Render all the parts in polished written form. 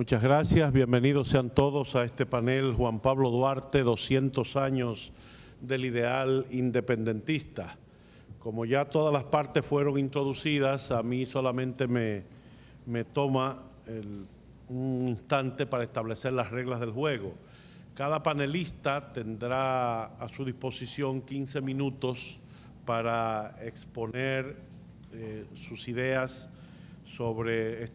Muchas gracias. Bienvenidos sean todos a este panel Juan Pablo Duarte, 200 años del ideal independentista. Como ya todas las partes fueron introducidas, a mí solamente me toma un instante para establecer las reglas del juego. Cada panelista tendrá a su disposición 15 minutos para exponer sus ideas sobre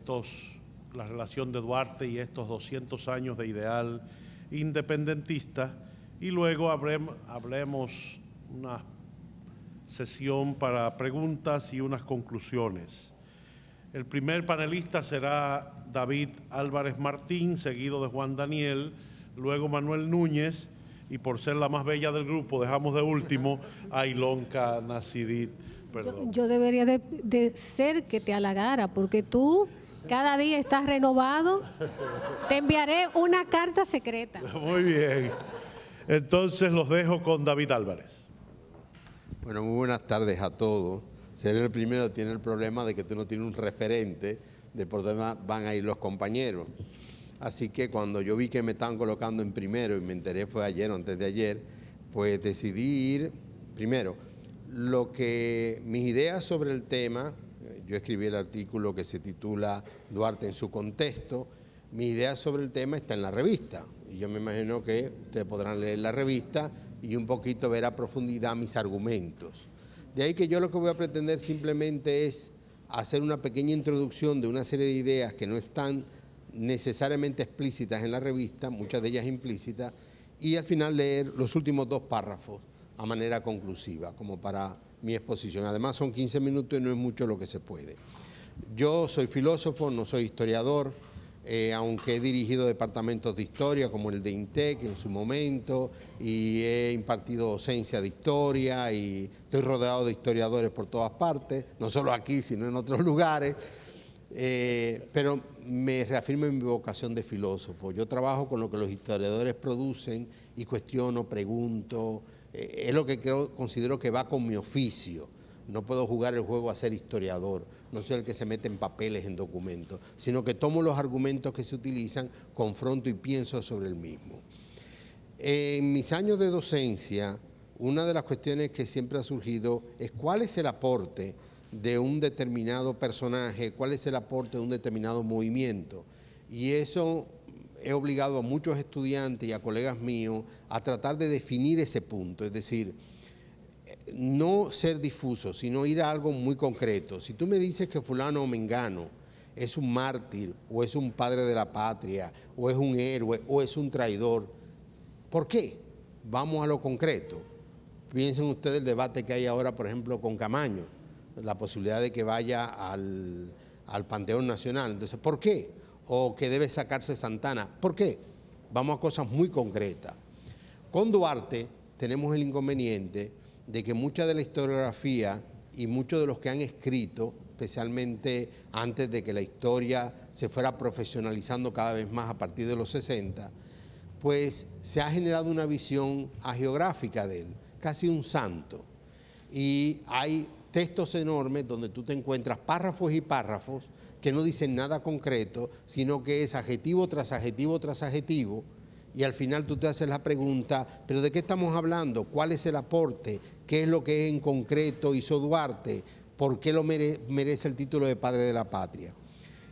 la relación de Duarte y estos 200 años de ideal independentista, y luego habremos una sesión para preguntas y unas conclusiones. El primer panelista será David Álvarez Martín, seguido de Juan Daniel, luego Manuel Núñez, y por ser la más bella del grupo dejamos de último a Ilonka Nacidit. Yo debería de ser que te halagara, porque tú cada día estás renovado. Te enviaré una carta secreta. Muy bien. Entonces los dejo con David Álvarez. Bueno, muy buenas tardes a todos. Ser el primero tiene el problema de que tú no tienes un referente de por dónde van a ir los compañeros. Así que cuando yo vi que me estaban colocando en primero, y me enteré fue ayer o antes de ayer, pues decidí ir primero. Mis ideas sobre el tema, yo escribí el artículo que se titula Duarte en su contexto, mis ideas sobre el tema está en la revista. Y yo me imagino que ustedes podrán leer la revista y un poquito ver a profundidad mis argumentos. De ahí que yo lo que voy a pretender simplemente es hacer una pequeña introducción de una serie de ideas que no están necesariamente explícitas en la revista, muchas de ellas implícitas, y al final leer los últimos 2 párrafos a manera conclusiva, como para mi exposición. Además son 15 minutos y no es mucho lo que se puede. Yo soy filósofo, no soy historiador, aunque he dirigido departamentos de historia como el de INTEC en su momento, y he impartido docencia de historia y estoy rodeado de historiadores por todas partes, no solo aquí sino en otros lugares. Pero me reafirmo en mi vocación de filósofo. Yo trabajo con lo que los historiadores producen y cuestiono, pregunto. Es lo que considero que va con mi oficio. No puedo jugar el juego a ser historiador, no soy el que se mete en papeles, en documentos, sino que tomo los argumentos que se utilizan, confronto y pienso sobre el mismo. En mis años de docencia, una de las cuestiones que siempre ha surgido es cuál es el aporte de un determinado personaje, cuál es el aporte de un determinado movimiento. Y eso he obligado a muchos estudiantes y a colegas míos a tratar de definir ese punto, es decir, no ser difuso, sino ir a algo muy concreto. Si tú me dices que fulano o mengano es un mártir, o es un padre de la patria, o es un héroe, o es un traidor, ¿por qué? Vamos a lo concreto. Piensen ustedes el debate que hay ahora, por ejemplo, con Camaño, la posibilidad de que vaya al Panteón Nacional. Entonces, ¿por qué? O que debe sacarse Santana. ¿Por qué? Vamos a cosas muy concretas. Con Duarte tenemos el inconveniente de que mucha de la historiografía y muchos de los que han escrito, especialmente antes de que la historia se fuera profesionalizando cada vez más a partir de los 60, pues se ha generado una visión hagiográfica de él, casi un santo. Y hay textos enormes donde tú te encuentras párrafos y párrafos que no dicen nada concreto, sino que es adjetivo tras adjetivo tras adjetivo, y al final tú te haces la pregunta, ¿pero de qué estamos hablando? ¿Cuál es el aporte? ¿Qué es lo que en concreto hizo Duarte? ¿Por qué lo merece el título de padre de la patria?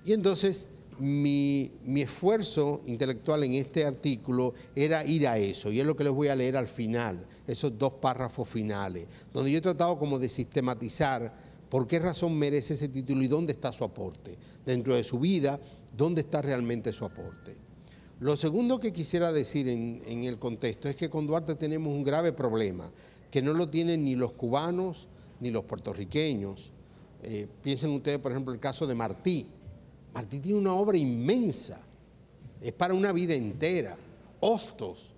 Y entonces mi esfuerzo intelectual en este artículo era ir a eso, y es lo que les voy a leer al final, esos 2 párrafos finales, donde yo he tratado como de sistematizar por qué razón merece ese título y dónde está su aporte. Dentro de su vida, ¿dónde está realmente su aporte? Lo segundo que quisiera decir en el contexto es que con Duarte tenemos un grave problema, que no lo tienen ni los cubanos ni los puertorriqueños. Piensen ustedes, por ejemplo, el caso de Martí. Martí tiene una obra inmensa, es para una vida entera. Hostos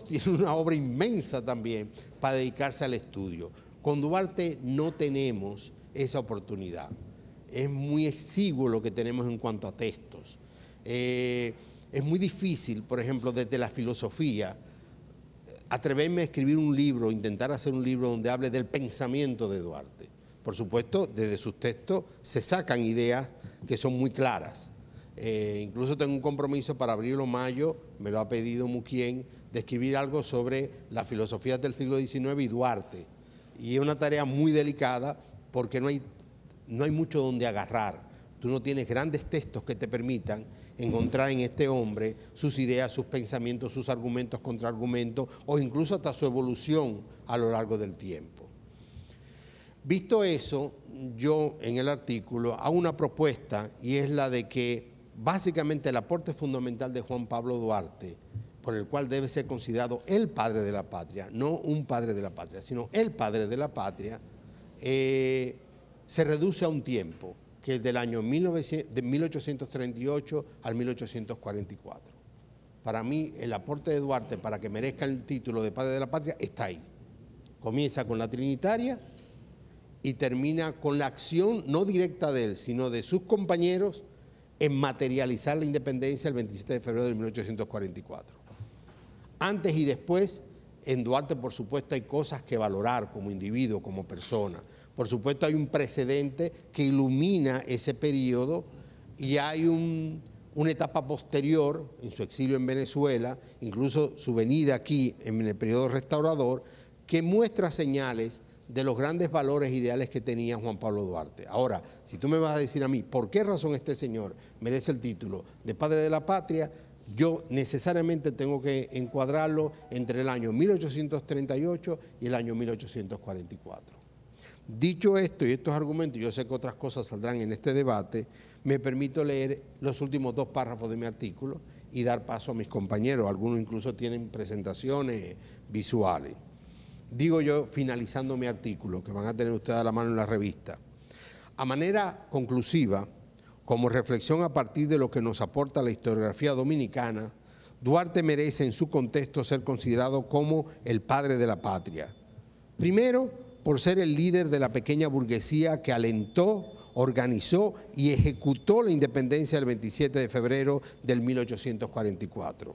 tiene una obra inmensa también para dedicarse al estudio. Con Duarte no tenemos esa oportunidad. Es muy exiguo lo que tenemos en cuanto a textos. Es muy difícil, por ejemplo, desde la filosofía, atreverme a escribir un libro, intentar hacer un libro donde hable del pensamiento de Duarte. Por supuesto, desde sus textos se sacan ideas que son muy claras. Incluso tengo un compromiso para abril o mayo, me lo ha pedido Muquien, de escribir algo sobre las filosofías del siglo XIX y Duarte. Y es una tarea muy delicada porque no hay mucho donde agarrar. Tú no tienes grandes textos que te permitan encontrar en este hombre sus ideas, sus pensamientos, sus argumentos, contraargumentos o incluso hasta su evolución a lo largo del tiempo. Visto eso, yo en el artículo hago una propuesta y es la de que básicamente el aporte fundamental de Juan Pablo Duarte, por el cual debe ser considerado el padre de la patria, no un padre de la patria, sino el padre de la patria, se reduce a un tiempo, que es del año de 1838 al 1844. Para mí, el aporte de Duarte para que merezca el título de padre de la patria está ahí. Comienza con la Trinitaria y termina con la acción no directa de él, sino de sus compañeros en materializar la independencia el 27 de febrero de 1844. Antes y después, en Duarte, por supuesto, hay cosas que valorar como individuo, como persona. Por supuesto, hay un precedente que ilumina ese periodo y hay una etapa posterior, en su exilio en Venezuela, incluso su venida aquí en el periodo restaurador, que muestra señales de los grandes valores ideales que tenía Juan Pablo Duarte. Ahora, si tú me vas a decir a mí, ¿por qué razón este señor merece el título de padre de la patria? Yo necesariamente tengo que encuadrarlo entre el año 1838 y el año 1844. Dicho esto y estos argumentos, yo sé que otras cosas saldrán en este debate, me permito leer los últimos 2 párrafos de mi artículo y dar paso a mis compañeros. Algunos incluso tienen presentaciones visuales. Digo yo, finalizando mi artículo, que van a tener ustedes a la mano en la revista. A manera conclusiva, como reflexión a partir de lo que nos aporta la historiografía dominicana, Duarte merece en su contexto ser considerado como el padre de la patria. Primero, por ser el líder de la pequeña burguesía que alentó, organizó y ejecutó la independencia el 27 de febrero del 1844.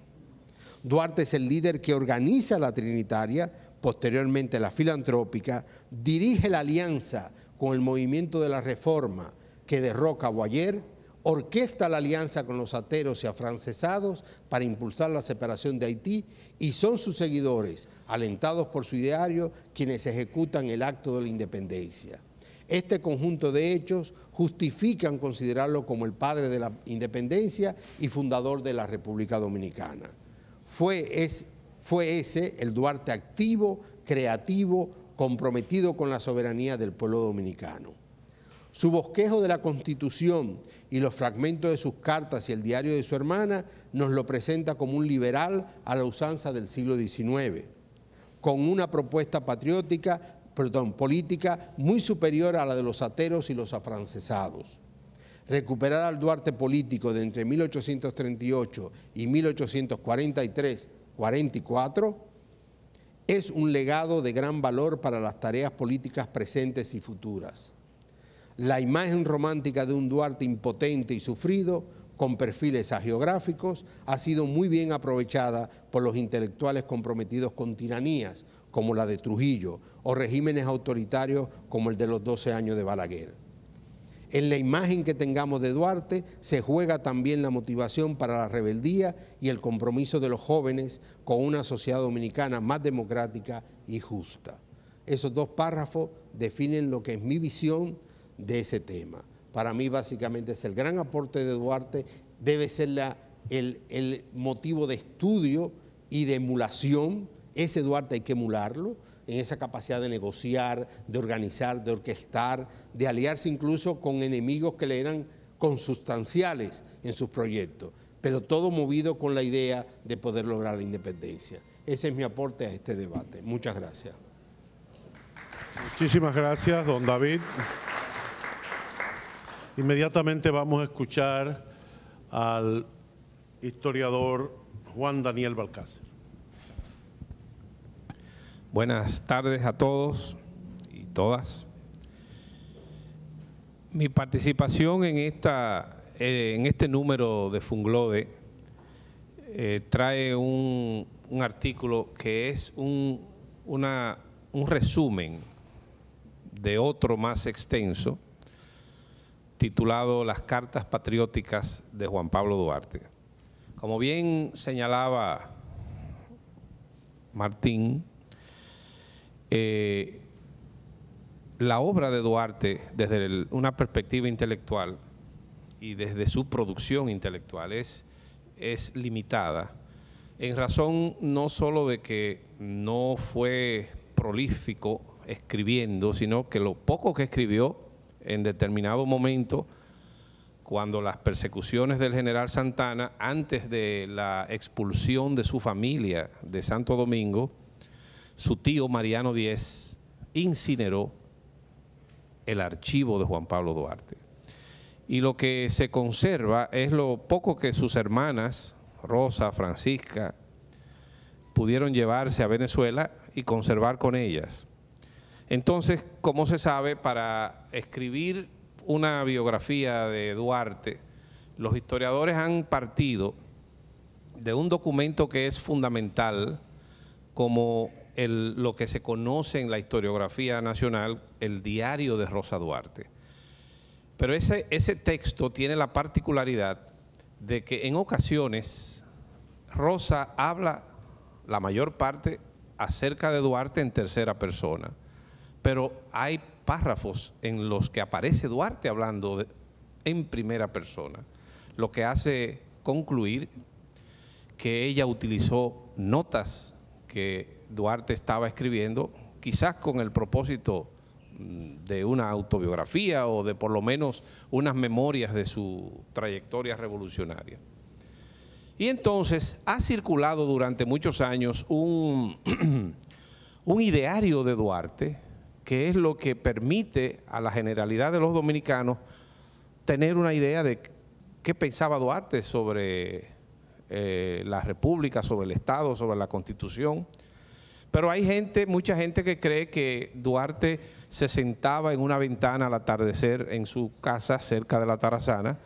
Duarte es el líder que organiza la Trinitaria, posteriormente la filantrópica, dirige la alianza con el movimiento de la Reforma que derroca a Boyer, orquesta la alianza con los ateros y afrancesados para impulsar la separación de Haití y son sus seguidores, alentados por su ideario, quienes ejecutan el acto de la independencia. Este conjunto de hechos justifican considerarlo como el padre de la independencia y fundador de la República Dominicana. Fue ese el Duarte activo, creativo, comprometido con la soberanía del pueblo dominicano. Su bosquejo de la Constitución y los fragmentos de sus cartas y el diario de su hermana nos lo presenta como un liberal a la usanza del siglo XIX, con una propuesta política muy superior a la de los ateros y los afrancesados. Recuperar al Duarte político de entre 1838 y 1843-44 es un legado de gran valor para las tareas políticas presentes y futuras. La imagen romántica de un Duarte impotente y sufrido, con perfiles hagiográficos, ha sido muy bien aprovechada por los intelectuales comprometidos con tiranías, como la de Trujillo, o regímenes autoritarios como el de los 12 años de Balaguer. En la imagen que tengamos de Duarte se juega también la motivación para la rebeldía y el compromiso de los jóvenes con una sociedad dominicana más democrática y justa. Esos 2 párrafos definen lo que es mi visión de ese tema. Para mí básicamente es el gran aporte de Duarte, debe ser el motivo de estudio y de emulación. Ese Duarte hay que emularlo en esa capacidad de negociar, de organizar, de orquestar, de aliarse incluso con enemigos que le eran consustanciales en sus proyectos, pero todo movido con la idea de poder lograr la independencia. Ese es mi aporte a este debate. Muchas gracias. Muchísimas gracias, don David. Inmediatamente vamos a escuchar al historiador Juan Daniel Balcácer. Buenas tardes a todos y todas. Mi participación en este número de Funglode trae un artículo que es un resumen de otro más extenso, titulado Las Cartas Patrióticas de Juan Pablo Duarte. Como bien señalaba Martín, la obra de Duarte, desde una perspectiva intelectual y desde su producción intelectual, es limitada, en razón no solo de que no fue prolífico escribiendo, sino que lo poco que escribió en determinado momento, cuando las persecuciones del general Santana, antes de la expulsión de su familia de Santo Domingo, su tío Mariano Díez incineró el archivo de Juan Pablo Duarte. Y lo que se conserva es lo poco que sus hermanas, Rosa, Francisca, pudieron llevarse a Venezuela y conservar con ellas. Entonces, como se sabe, para escribir una biografía de Duarte, los historiadores han partido de un documento que es fundamental, como lo que se conoce en la historiografía nacional, el diario de Rosa Duarte. Pero ese texto tiene la particularidad de que en ocasiones Rosa habla la mayor parte acerca de Duarte en tercera persona, pero hay párrafos en los que aparece Duarte hablando en primera persona, lo que hace concluir que ella utilizó notas que Duarte estaba escribiendo, quizás con el propósito de una autobiografía o de por lo menos unas memorias de su trayectoria revolucionaria. Y entonces ha circulado durante muchos años un ideario de Duarte, que es lo que permite a la generalidad de los dominicanos tener una idea de qué pensaba Duarte sobre la República, sobre el Estado, sobre la Constitución. Pero hay mucha gente que cree que Duarte se sentaba en una ventana al atardecer en su casa cerca de la Tarazana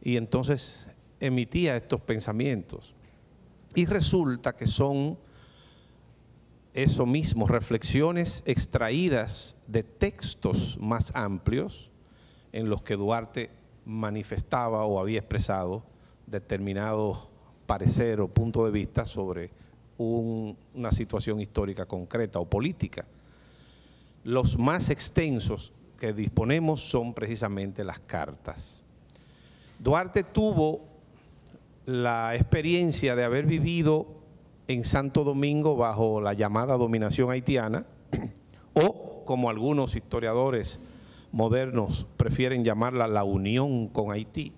y entonces emitía estos pensamientos. Y resulta que son eso mismo, reflexiones extraídas de textos más amplios en los que Duarte manifestaba o había expresado determinado parecer o punto de vista sobre una situación histórica concreta o política. Los más extensos que disponemos son precisamente las cartas. Duarte tuvo la experiencia de haber vivido en Santo Domingo bajo la llamada dominación haitiana, o como algunos historiadores modernos prefieren llamarla, la unión con Haití,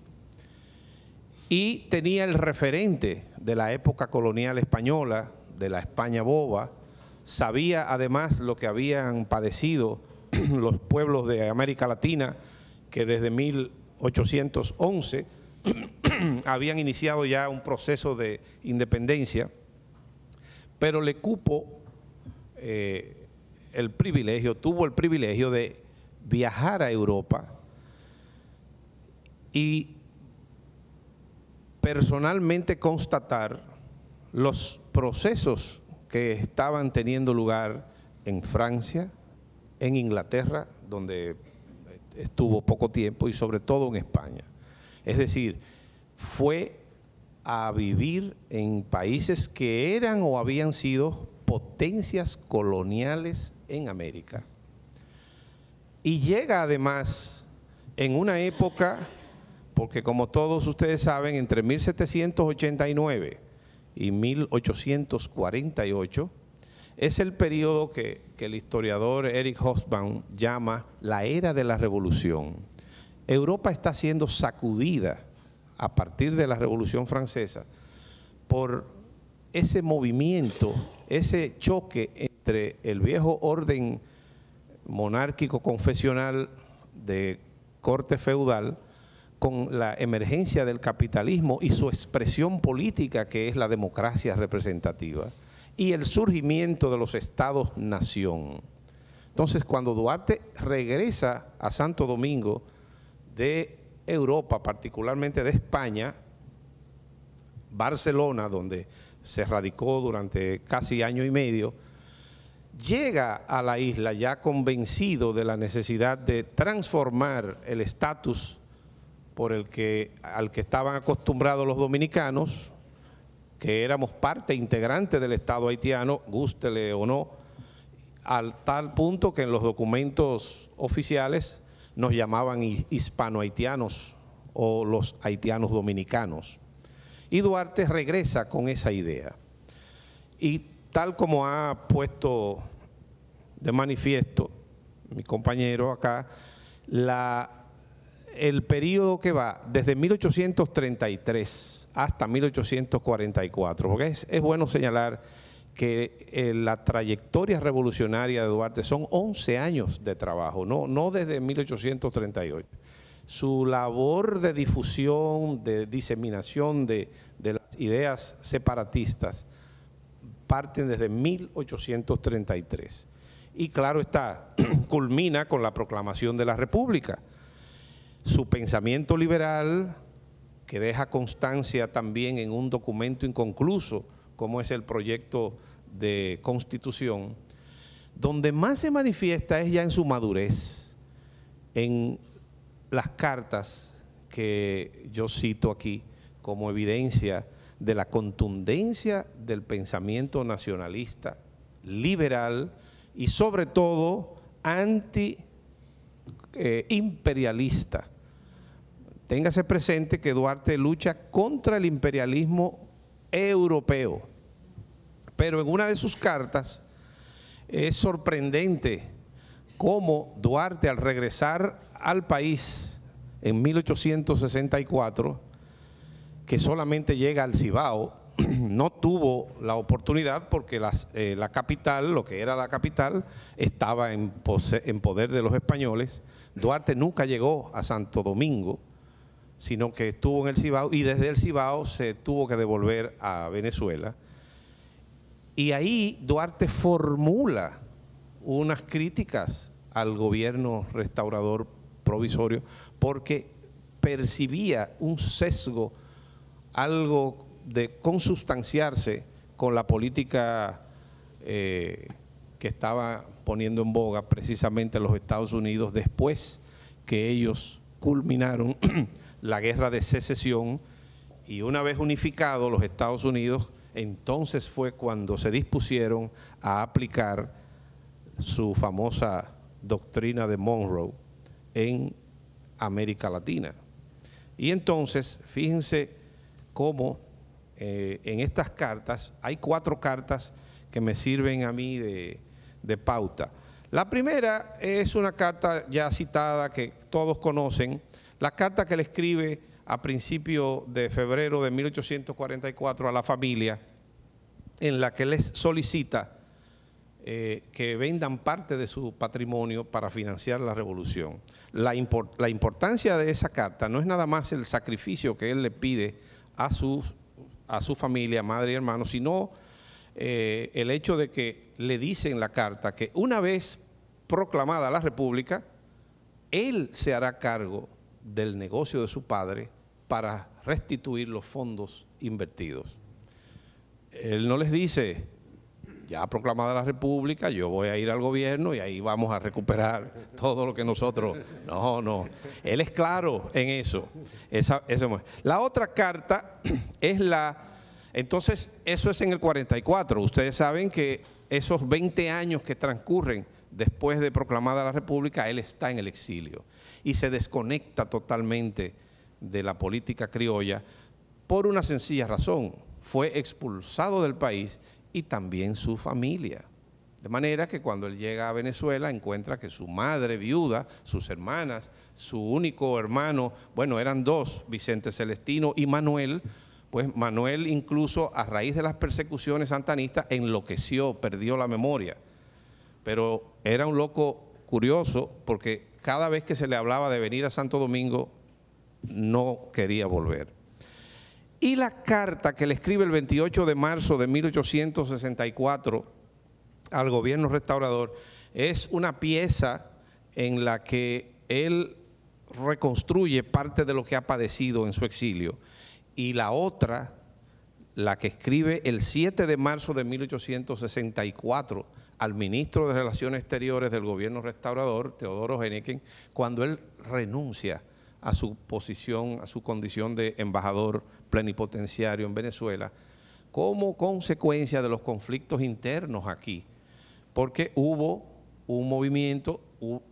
y tenía el referente de la época colonial española, de la España boba. Sabía además lo que habían padecido los pueblos de América Latina, que desde 1811 habían iniciado ya un proceso de independencia, pero le cupo tuvo el privilegio de viajar a Europa y personalmente constatar los procesos que estaban teniendo lugar en Francia, en Inglaterra, donde estuvo poco tiempo, y sobre todo en España. Es decir, fue a vivir en países que eran o habían sido potencias coloniales en América. Y llega además en una época, porque como todos ustedes saben, entre 1789 y 1848 es el periodo que el historiador Eric Hobsbawm llama la era de la Revolución. Europa está siendo sacudida a partir de la Revolución Francesa por ese movimiento, ese choque entre el viejo orden monárquico confesional de corte feudal con la emergencia del capitalismo y su expresión política, que es la democracia representativa, y el surgimiento de los estados-nación. Entonces, cuando Duarte regresa a Santo Domingo de Europa, particularmente de España, Barcelona, donde se radicó durante casi año y medio, llega a la isla ya convencido de la necesidad de transformar el estatus al que estaban acostumbrados los dominicanos, que éramos parte integrante del Estado haitiano, gústele o no, al tal punto que en los documentos oficiales nos llamaban hispano-haitianos o los haitianos dominicanos. Y Duarte regresa con esa idea. Y tal como ha puesto de manifiesto mi compañero acá, el periodo que va desde 1833 hasta 1844, porque es bueno señalar que la trayectoria revolucionaria de Duarte son 11 años de trabajo, no desde 1838. Su labor de difusión, de diseminación de las ideas separatistas parten desde 1833. Y claro está, culmina con la proclamación de la República. Su pensamiento liberal, que deja constancia también en un documento inconcluso, como es el proyecto de Constitución, donde más se manifiesta es ya en su madurez, en las cartas que yo cito aquí como evidencia de la contundencia del pensamiento nacionalista, liberal y sobre todo anti-imperialista. Téngase presente que Duarte lucha contra el imperialismo europeo, pero en una de sus cartas es sorprendente cómo Duarte, al regresar al país en 1864, que solamente llega al Cibao, no tuvo la oportunidad porque la capital, lo que era la capital, estaba en poder de los españoles. Duarte nunca llegó a Santo Domingo, sino que estuvo en el Cibao y desde el Cibao se tuvo que devolver a Venezuela. Y ahí Duarte formula unas críticas al gobierno restaurador provisorio porque percibía un sesgo, algo de consubstanciarse con la política que estaba poniendo en boga precisamente los Estados Unidos después que ellos culminaron la guerra de secesión, y una vez unificados los Estados Unidos, entonces fue cuando se dispusieron a aplicar su famosa doctrina de Monroe en América Latina. Y entonces, fíjense cómo en estas cartas, hay 4 cartas que me sirven a mí de pauta. La primera es una carta ya citada que todos conocen, la carta que le escribe a principios de febrero de 1844 a la familia, en la que les solicita que vendan parte de su patrimonio para financiar la revolución. La importancia de esa carta no es nada más el sacrificio que él le pide a su familia, madre y hermano, sino el hecho de que le dice en la carta que una vez proclamada la República, él se hará cargo del negocio de su padre para restituir los fondos invertidos. Él no les dice, ya proclamada la República, yo voy a ir al gobierno y ahí vamos a recuperar todo lo que nosotros... No, él es claro en eso. La otra carta es entonces, eso es en el 44. Ustedes saben que esos 20 años que transcurren después de proclamada la República, él está en el exilio y se desconecta totalmente de la política criolla por una sencilla razón: fue expulsado del país y también su familia. De manera que cuando él llega a Venezuela encuentra que su madre viuda, sus hermanas, su único hermano, bueno, eran 2, Vicente Celestino y Manuel. Pues Manuel, incluso a raíz de las persecuciones santanistas, enloqueció, perdió la memoria. Pero era un loco curioso porque cada vez que se le hablaba de venir a Santo Domingo, no quería volver. Y la carta que le escribe el 28 de marzo de 1864 al gobierno restaurador es una pieza en la que él reconstruye parte de lo que ha padecido en su exilio. Y la otra, la que escribe el 7 de marzo de 1864 al ministro de Relaciones Exteriores del gobierno restaurador, Teodoro Henneken, cuando él renuncia a su posición, a su condición de embajador plenipotenciario en Venezuela, como consecuencia de los conflictos internos aquí, porque hubo un movimiento,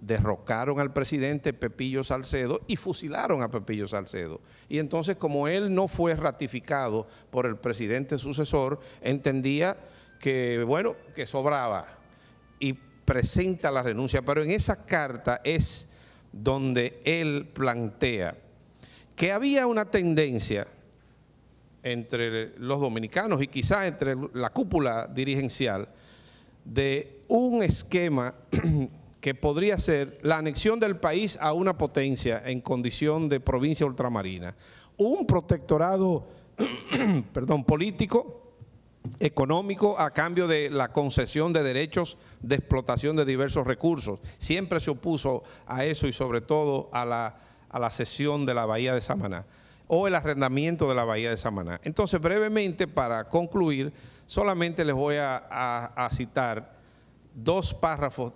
derrocaron al presidente Pepillo Salcedo y fusilaron a Pepillo Salcedo. Y entonces, como él no fue ratificado por el presidente sucesor, entendía que, bueno, que sobraba y presenta la renuncia. Pero en esa carta es donde él plantea que había una tendencia entre los dominicanos y quizás entre la cúpula dirigencial de un esquema que podría ser la anexión del país a una potencia en condición de provincia ultramarina, un protectorado político, económico, a cambio de la concesión de derechos de explotación de diversos recursos. Siempre se opuso a eso y sobre todo a la cesión de la bahía de Samaná o el arrendamiento de la bahía de Samaná. Entonces, brevemente, para concluir, solamente les voy a citar 2 párrafos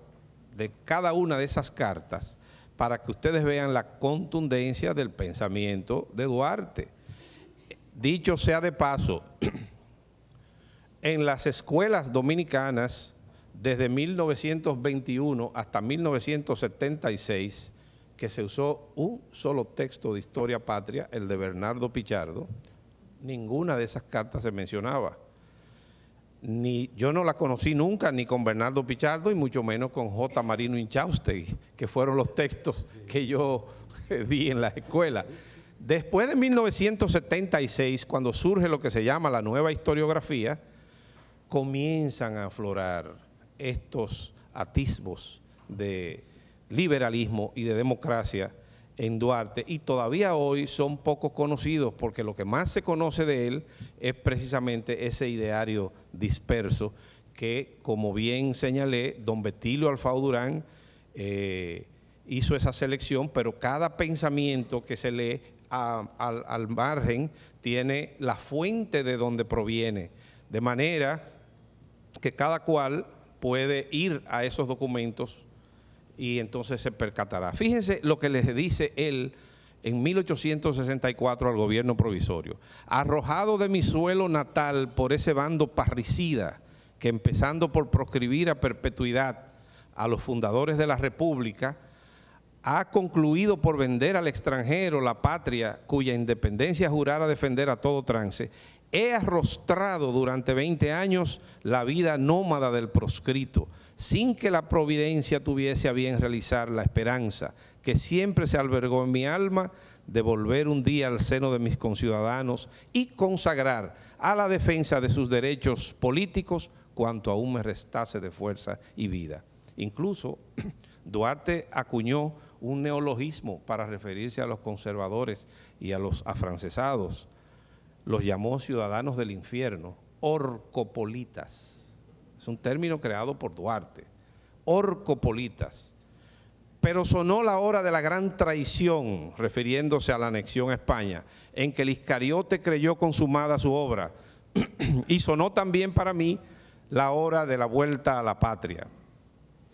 de cada una de esas cartas para que ustedes vean la contundencia del pensamiento de Duarte. Dicho sea de paso, en las escuelas dominicanas, desde 1921 hasta 1976, que se usó un solo texto de historia patria, el de Bernardo Pichardo, ninguna de esas cartas se mencionaba. Yo no la conocí nunca ni con Bernardo Pichardo y mucho menos con J. Marino Inchaustegui, que fueron los textos que yo di en la escuela. Después de 1976, cuando surge lo que se llama la nueva historiografía, comienzan a aflorar estos atisbos de liberalismo y de democracia en Duarte, y todavía hoy son poco conocidos porque lo que más se conoce de él es precisamente ese ideario disperso que, como bien señalé, don Betilio Alfao Durán hizo esa selección, pero cada pensamiento que se lee al margen tiene la fuente de donde proviene, de manera que cada cual puede ir a esos documentos y entonces se percatará. Fíjense lo que les dice él en 1864 al gobierno provisorio. Arrojado de mi suelo natal por ese bando parricida que, empezando por proscribir a perpetuidad a los fundadores de la República, ha concluido por vender al extranjero la patria cuya independencia jurara defender a todo trance, he arrostrado durante 20 años la vida nómada del proscrito, sin que la providencia tuviese a bien realizar la esperanza que siempre se albergó en mi alma de volver un día al seno de mis conciudadanos y consagrar a la defensa de sus derechos políticos cuanto aún me restase de fuerza y vida. Incluso Duarte acuñó un neologismo para referirse a los conservadores y a los afrancesados. Los llamó ciudadanos del infierno, orcopolitas. Es un término creado por Duarte, orcopolitas. Pero sonó la hora de la gran traición, refiriéndose a la anexión a España, en que el Iscariote creyó consumada su obra, y sonó también para mí la hora de la vuelta a la patria.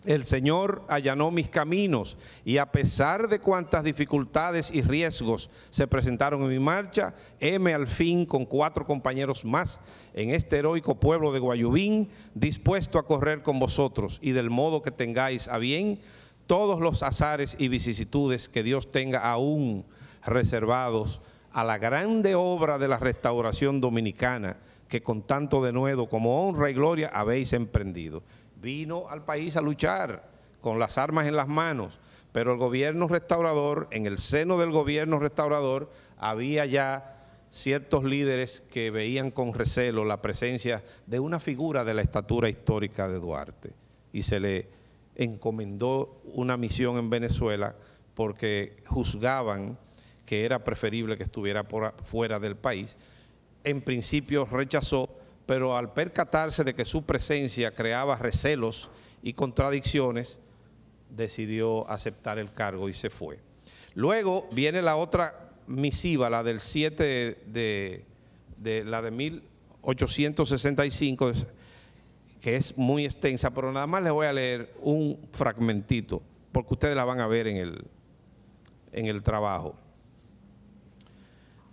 El Señor allanó mis caminos y a pesar de cuantas dificultades y riesgos se presentaron en mi marcha, heme al fin con 4 compañeros más en este heroico pueblo de Guayubín, dispuesto a correr con vosotros y del modo que tengáis a bien todos los azares y vicisitudes que Dios tenga aún reservados a la grande obra de la restauración dominicana que con tanto denuedo como honra y gloria habéis emprendido. Vino al país a luchar con las armas en las manos, pero el gobierno restaurador, en el seno del gobierno restaurador, había ya ciertos líderes que veían con recelo la presencia de una figura de la estatura histórica de Duarte y se le encomendó una misión en Venezuela porque juzgaban que era preferible que estuviera fuera del país. En principio rechazó, pero al percatarse de que su presencia creaba recelos y contradicciones, decidió aceptar el cargo y se fue. Luego viene la otra misiva, la del 7 la de 1865, que es muy extensa, pero nada más les voy a leer un fragmentito, porque ustedes la van a ver en el trabajo.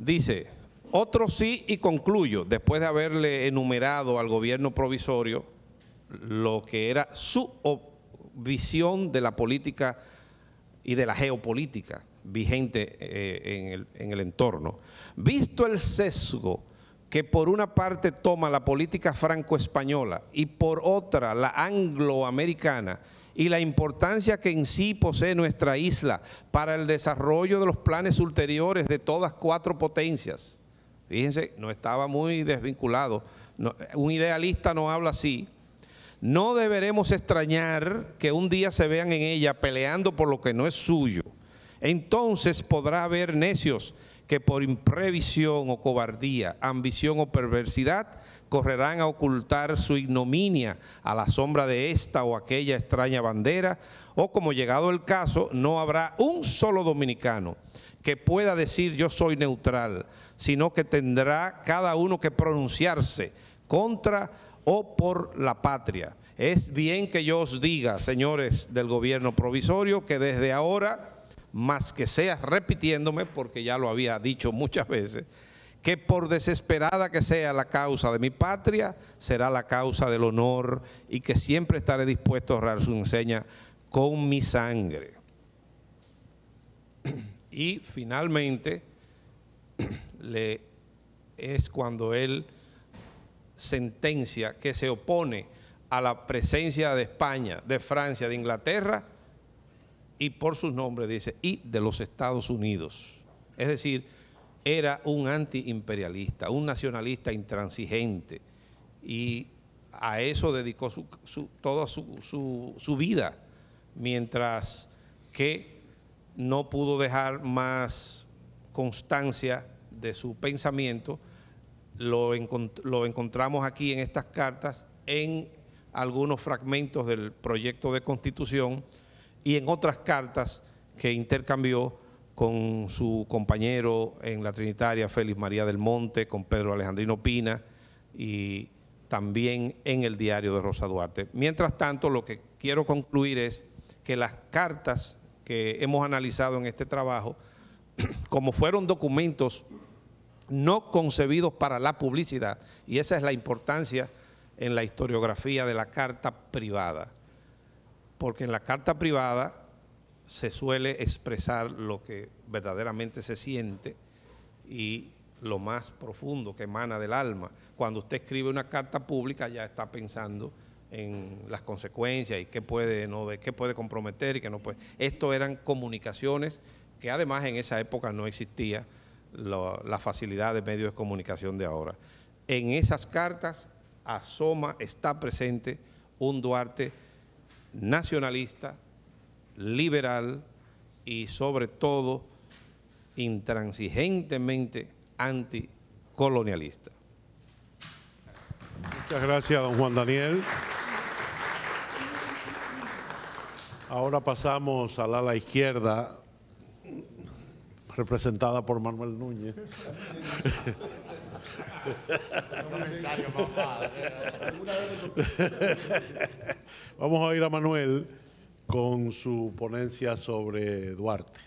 Dice, otro sí y concluyo, después de haberle enumerado al gobierno provisorio lo que era su visión de la política y de la geopolítica vigente en el entorno. Visto el sesgo que por una parte toma la política franco-española y por otra la angloamericana, y la importancia que en sí posee nuestra isla para el desarrollo de los planes ulteriores de todas cuatro potencias. Fíjense, no estaba muy desvinculado. No, un idealista no habla así. No deberemos extrañar que un día se vean en ella peleando por lo que no es suyo. Entonces podrá haber necios que por imprevisión o cobardía, ambición o perversidad, correrán a ocultar su ignominia a la sombra de esta o aquella extraña bandera, o como llegado el caso, no habrá un solo dominicano que pueda decir yo soy neutral, sino que tendrá cada uno que pronunciarse contra o por la patria. Es bien que yo os diga, señores del gobierno provisorio, que desde ahora, más que sea repitiéndome, porque ya lo había dicho muchas veces, que por desesperada que sea la causa de mi patria, será la causa del honor y que siempre estaré dispuesto a honrar su enseña con mi sangre. Y finalmente, es cuando él sentencia que se opone a la presencia de España, de Francia, de Inglaterra, y por sus nombres dice, y de los Estados Unidos. Es decir, era un antiimperialista, un nacionalista intransigente, y a eso dedicó toda su vida, mientras que no pudo dejar más constancia de su pensamiento. Lo encontramos aquí en estas cartas, en algunos fragmentos del proyecto de Constitución y en otras cartas que intercambió con su compañero en la Trinitaria, Félix María del Monte, con Pedro Alejandrino Pina y también en el diario de Rosa Duarte. Mientras tanto, lo que quiero concluir es que las cartas que hemos analizado en este trabajo, como fueron documentos no concebidos para la publicidad, y esa es la importancia en la historiografía de la carta privada, porque en la carta privada se suele expresar lo que verdaderamente se siente y lo más profundo que emana del alma. Cuando usted escribe una carta pública ya está pensando en las consecuencias y qué puede, no, de qué puede comprometer y qué no puede. Esto eran comunicaciones que además en esa época no existía la facilidad de medios de comunicación de ahora. En esas cartas asoma, está presente un Duarte nacionalista, liberal y sobre todo intransigentemente anticolonialista. Muchas gracias, don Juan Daniel. Ahora pasamos al ala izquierda, representada por Manuel Núñez. Vamos a oír a Manuel con su ponencia sobre Duarte.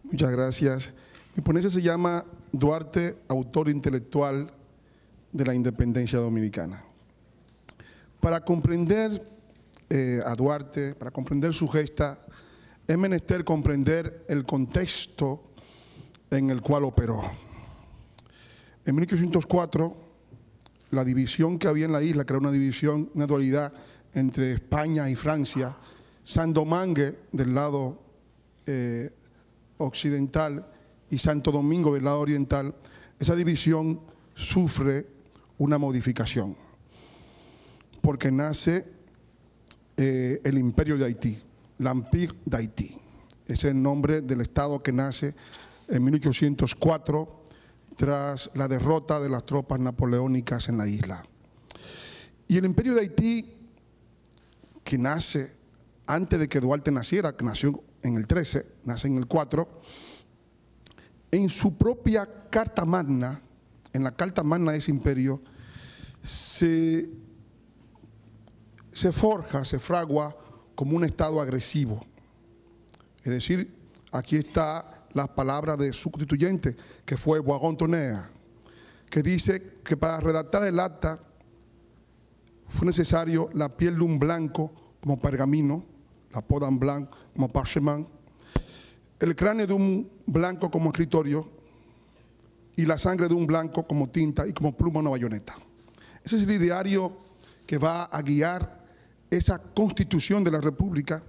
Muchas gracias. Mi ponencia se llama Duarte, autor intelectual de la independencia dominicana. Para comprender a Duarte, para comprender su gesta, es menester comprender el contexto en el cual operó. En 1804, la división que había en la isla, que era una división, una dualidad entre España y Francia, Saint-Domingue del lado occidental y Santo Domingo del lado oriental, esa división sufre una modificación, porque nace el Imperio de Haití, l'Empire d'Haïti. Es el nombre del estado que nace en 1804 tras la derrota de las tropas napoleónicas en la isla. Y el Imperio de Haití, que nace antes de que Duarte naciera, que nació en el 13, nace en el 4, en su propia Carta Magna, en la Carta Magna de ese imperio, se forja, se fragua como un estado agresivo. Es decir, aquí está las palabras de su constituyente, que fue Boisgon-Tonnerre, que dice que para redactar el acta fue necesario la piel de un blanco como pergamino, la peau d'un blanc como parchemin, el cráneo de un blanco como escritorio y la sangre de un blanco como tinta y como pluma una bayoneta. Ese es el ideario que va a guiar esa constitución de la República,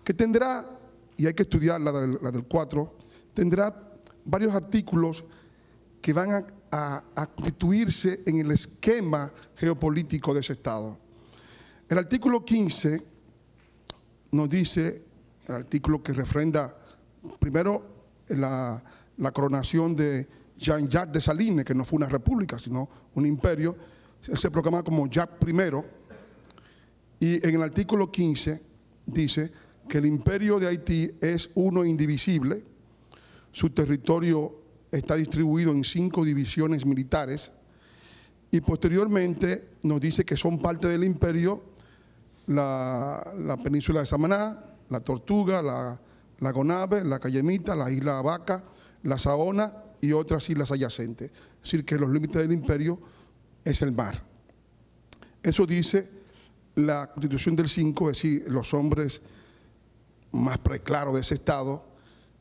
que tendrá, y hay que estudiar la del 4, tendrá varios artículos que van a constituirse en el esquema geopolítico de ese Estado. El artículo 15 nos dice, el artículo que refrenda primero la coronación de Jean-Jacques Dessalines, que no fue una república, sino un imperio. Él se proclama como Jacques I, y en el artículo 15 dice que el imperio de Haití es uno indivisible, su territorio está distribuido en 5 divisiones militares, y posteriormente nos dice que son parte del imperio la península de Samaná, la Tortuga, la Gonave, la Cayemita, la isla Vaca, la Saona y otras islas adyacentes. Es decir, que los límites del imperio es el mar. Eso dice la Constitución del 5, es decir, los hombres más preclaros de ese Estado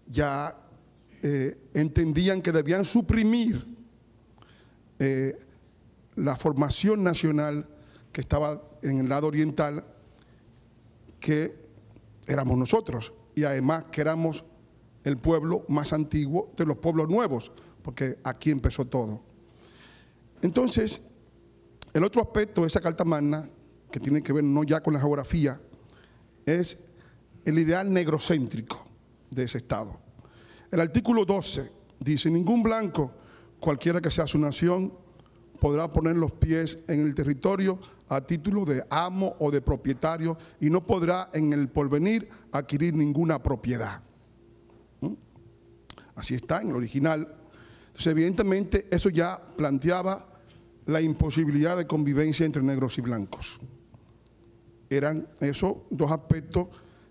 ya entendían que debían suprimir la formación nacional que estaba en el lado oriental, que éramos nosotros, y además que éramos el pueblo más antiguo de los pueblos nuevos, porque aquí empezó todo. Entonces, el otro aspecto de esa Carta Magna, que tiene que ver no ya con la geografía, es el ideal negrocéntrico de ese Estado. El artículo 12 dice: ningún blanco, cualquiera que sea su nación, podrá poner los pies en el territorio a título de amo o de propietario, y no podrá en el porvenir adquirir ninguna propiedad. Así está en el original. Entonces, evidentemente, eso ya planteaba la imposibilidad de convivencia entre negros y blancos. Eran esos dos aspectos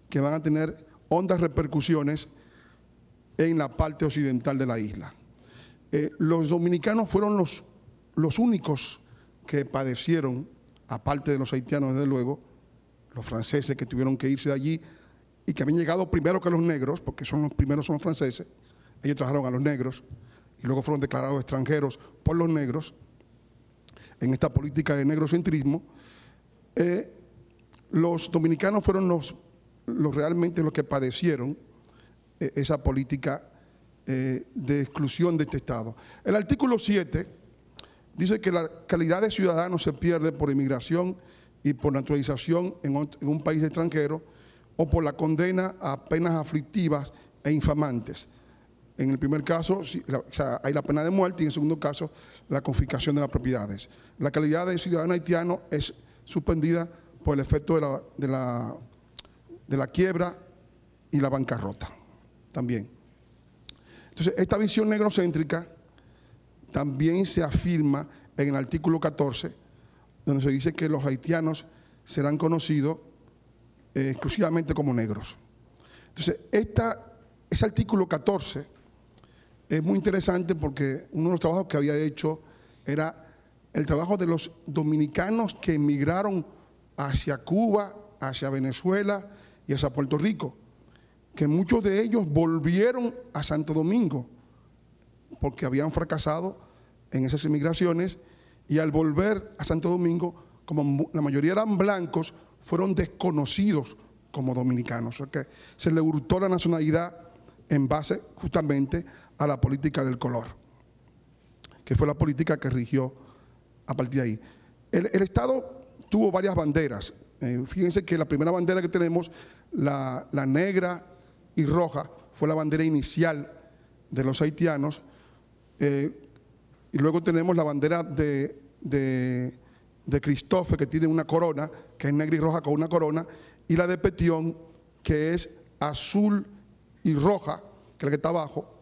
que van a tener hondas repercusiones en la parte occidental de la isla. Los dominicanos fueron los únicos que padecieron, aparte de los haitianos, desde luego, los franceses que tuvieron que irse de allí y que habían llegado primero que los negros, porque los primeros son los franceses. Ellos trajeron a los negros y luego fueron declarados extranjeros por los negros en esta política de negrocentrismo. Los dominicanos fueron realmente los que padecieron esa política de exclusión de este Estado. El artículo 7 dice que la calidad de ciudadano se pierde por inmigración y por naturalización en un país extranjero, o por la condena a penas aflictivas e infamantes. En el primer caso, hay la pena de muerte, y en el segundo caso, la confiscación de las propiedades. La calidad de ciudadano haitiano es suspendida por el efecto de la quiebra y la bancarrota también. Entonces, esta visión negrocéntrica también se afirma en el artículo 14, donde se dice que los haitianos serán conocidos exclusivamente como negros. Entonces, ese artículo 14 es muy interesante, porque uno de los trabajos que había hecho era el trabajo de los dominicanos que emigraron hacia Cuba, hacia Venezuela y hacia Puerto Rico, que muchos de ellos volvieron a Santo Domingo porque habían fracasado en esas emigraciones, y al volver a Santo Domingo, como la mayoría eran blancos, fueron desconocidos como dominicanos. O sea que se le hurtó la nacionalidad en base justamente a la política del color, que fue la política que rigió a partir de ahí. El Estado tuvo varias banderas. Fíjense que la primera bandera que tenemos, la negra y roja, fue la bandera inicial de los haitianos. Y luego tenemos la bandera de Christophe, que tiene una corona, que es negra y roja con una corona, y la de Petion, que es azul y roja, que es la que está abajo.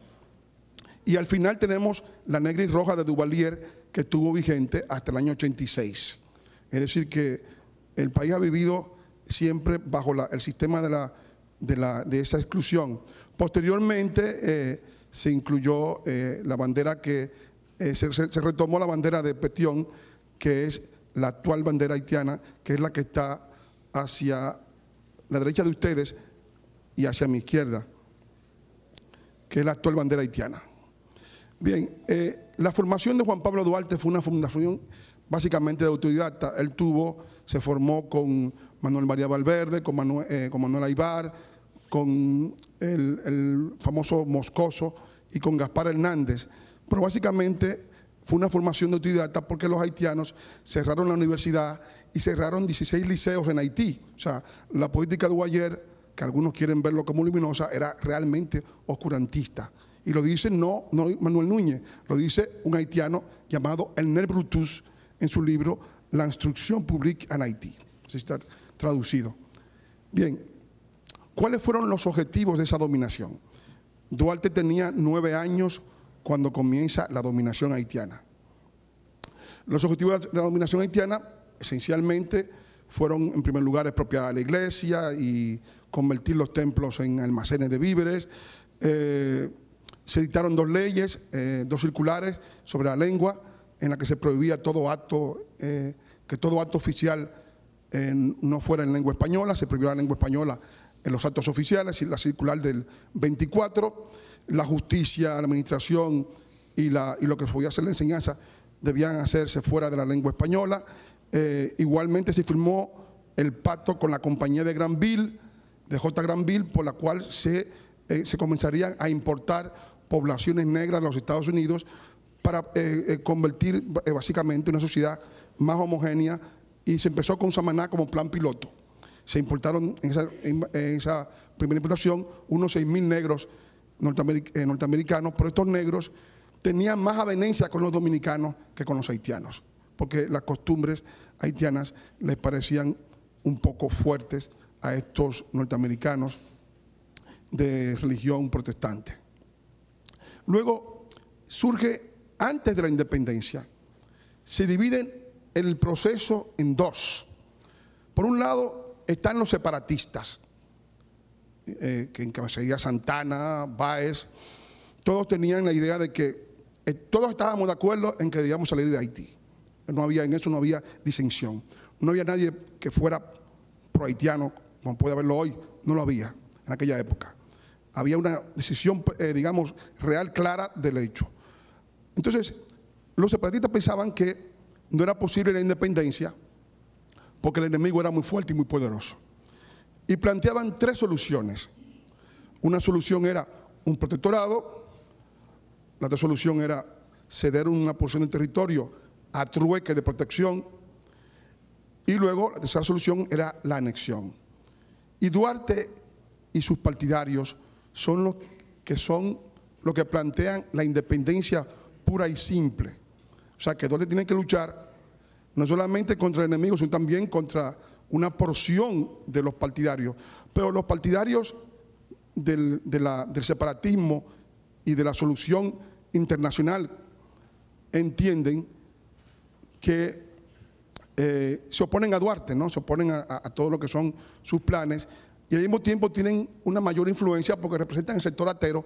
Y al final tenemos la negra y roja de Duvalier, que estuvo vigente hasta el año 86. Es decir, que el país ha vivido siempre bajo el sistema de esa exclusión. Posteriormente se incluyó la bandera que se retomó la bandera de Petión, que es la actual bandera haitiana, que es la que está hacia la derecha de ustedes y hacia mi izquierda, que es la actual bandera haitiana. Bien, la formación de Juan Pablo Duarte fue una fundación básicamente de autodidacta. Él se formó con Manuel María Valverde, con Manuel Aybar, con el famoso Moscoso y con Gaspar Hernández. Pero básicamente fue una formación de autodidacta porque los haitianos cerraron la universidad y cerraron 16 liceos en Haití. O sea, la política de Duvalier, que algunos quieren verlo como luminosa, era realmente oscurantista. Y lo dice no Manuel Núñez, lo dice un haitiano llamado Ernest Brutus en su libro La instrucción publique en Haití. Así está traducido. Bien, ¿cuáles fueron los objetivos de esa dominación? Duarte tenía 9 años cuando comienza la dominación haitiana. Los objetivos de la dominación haitiana esencialmente fueron, en primer lugar, expropiar a la iglesia y convertir los templos en almacenes de víveres. Se dictaron 2 leyes, 2 circulares sobre la lengua, en la que se prohibía todo acto, que todo acto oficial no fuera en lengua española. Se prohibió la lengua española en los actos oficiales, y la circular del 24. La justicia, la administración y lo que podía ser la enseñanza debían hacerse fuera de la lengua española. Igualmente se firmó el pacto con la compañía de Granville, de J. Granville, por la cual se comenzarían a importar poblaciones negras de los Estados Unidos para convertir básicamente una sociedad más homogénea, y se empezó con Samaná como plan piloto. Se importaron en esa primera importación unos 6.000 negros norteamericanos, pero estos negros tenían más avenencia con los dominicanos que con los haitianos, porque las costumbres haitianas les parecían un poco fuertes a estos norteamericanos de religión protestante. Luego surge, antes de la independencia, se divide el proceso en 2. Por un lado están los separatistas, que encabezaría Santana, Báez. Todos tenían la idea de que todos estábamos de acuerdo en que debíamos salir de Haití. En eso no había disensión. No había nadie que fuera pro-haitiano, como puede haberlo hoy. No lo había en aquella época. Había una decisión, digamos, real, clara del hecho. Entonces, los separatistas pensaban que no era posible la independencia porque el enemigo era muy fuerte y muy poderoso. Y planteaban 3 soluciones. Una solución era un protectorado, la otra solución era ceder una porción del territorio a trueque de protección, y luego la tercera solución era la anexión. Y Duarte y sus partidarios son los que plantean la independencia pura y simple. O sea, que Duarte tiene que luchar no solamente contra el enemigo, sino también contra una porción de los partidarios. Pero los partidarios del separatismo y de la solución internacional entienden que se oponen a Duarte, ¿no? Se oponen a todo lo que son sus planes, y al mismo tiempo tienen una mayor influencia porque representan el sector atero,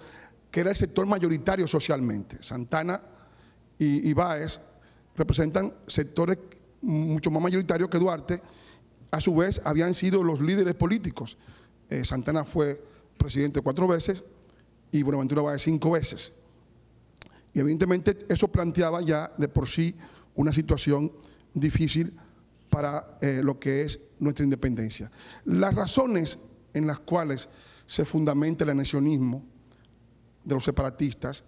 que era el sector mayoritario socialmente. Santana y Báez representan sectores mucho más mayoritarios que Duarte. A su vez habían sido los líderes políticos. Santana fue presidente 4 veces y Buenaventura Báez 5 veces. Y evidentemente eso planteaba ya de por sí una situación difícil para lo que es nuestra independencia. Las razones en las cuales se fundamenta el anexionismo de los separatistas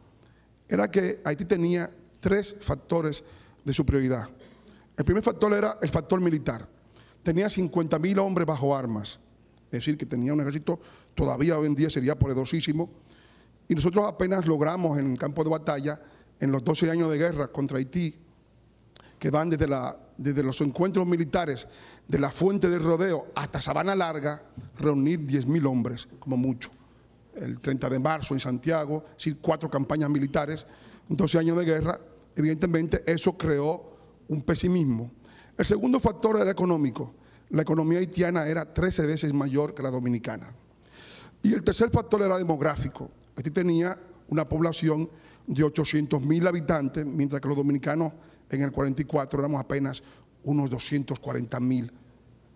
era que Haití tenía 3 factores de superioridad. El primer factor era el factor militar. Tenía 50.000 hombres bajo armas, es decir, que tenía un ejército todavía hoy en día sería poderosísimo, y nosotros apenas logramos en el campo de batalla, en los 12 años de guerra contra Haití, que van desde los encuentros militares de la Fuente del Rodeo hasta Sabana Larga, reunir 10.000 hombres, como mucho. El 30 de marzo en Santiago, sí, 4 campañas militares, 12 años de guerra. Evidentemente eso creó un pesimismo. El segundo factor era económico. La economía haitiana era 13 veces mayor que la dominicana. Y el tercer factor era demográfico. Haití tenía una población de 800.000 habitantes, mientras que los dominicanos en el 44 éramos apenas unos 240.000,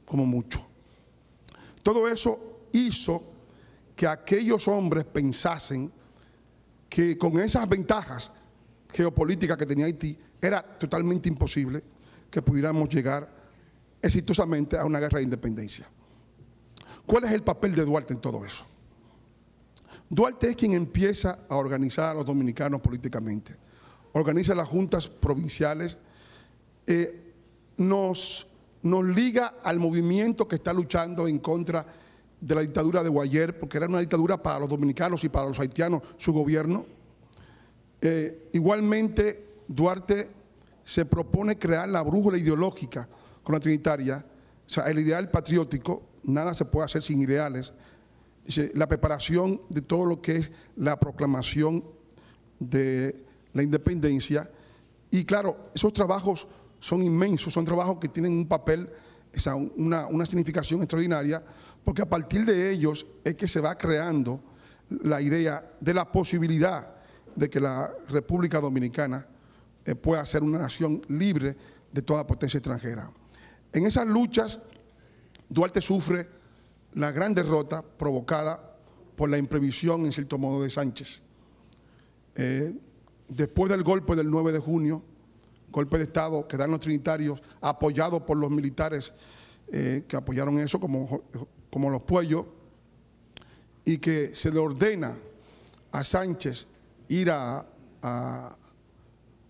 como mucho. Todo eso hizo que aquellos hombres pensasen que con esas ventajas geopolíticas que tenía Haití era totalmente imposible que pudiéramos llegar exitosamente a una guerra de independencia. ¿Cuál es el papel de Duarte en todo eso? Duarte es quien empieza a organizar a los dominicanos políticamente. Organiza las juntas provinciales, nos liga al movimiento que está luchando en contra de la dictadura de Guayer, porque era una dictadura para los dominicanos y para los haitianos, su gobierno. Igualmente, Duarte se propone crear la brújula ideológica con la Trinitaria, o sea, el ideal patriótico. Nada se puede hacer sin ideales. La preparación de todo lo que es la proclamación de la independencia. Y claro, esos trabajos son inmensos, son trabajos que tienen un papel, una significación extraordinaria, porque a partir de ellos es que se va creando la idea de la posibilidad de que la República Dominicana pueda ser una nación libre de toda potencia extranjera. En esas luchas, Duarte sufre la gran derrota provocada por la imprevisión, en cierto modo, de Sánchez. Después del golpe del 9 de junio, golpe de Estado que dan los trinitarios, apoyados por los militares que apoyaron eso, como los Puellos, y que se le ordena a Sánchez ir a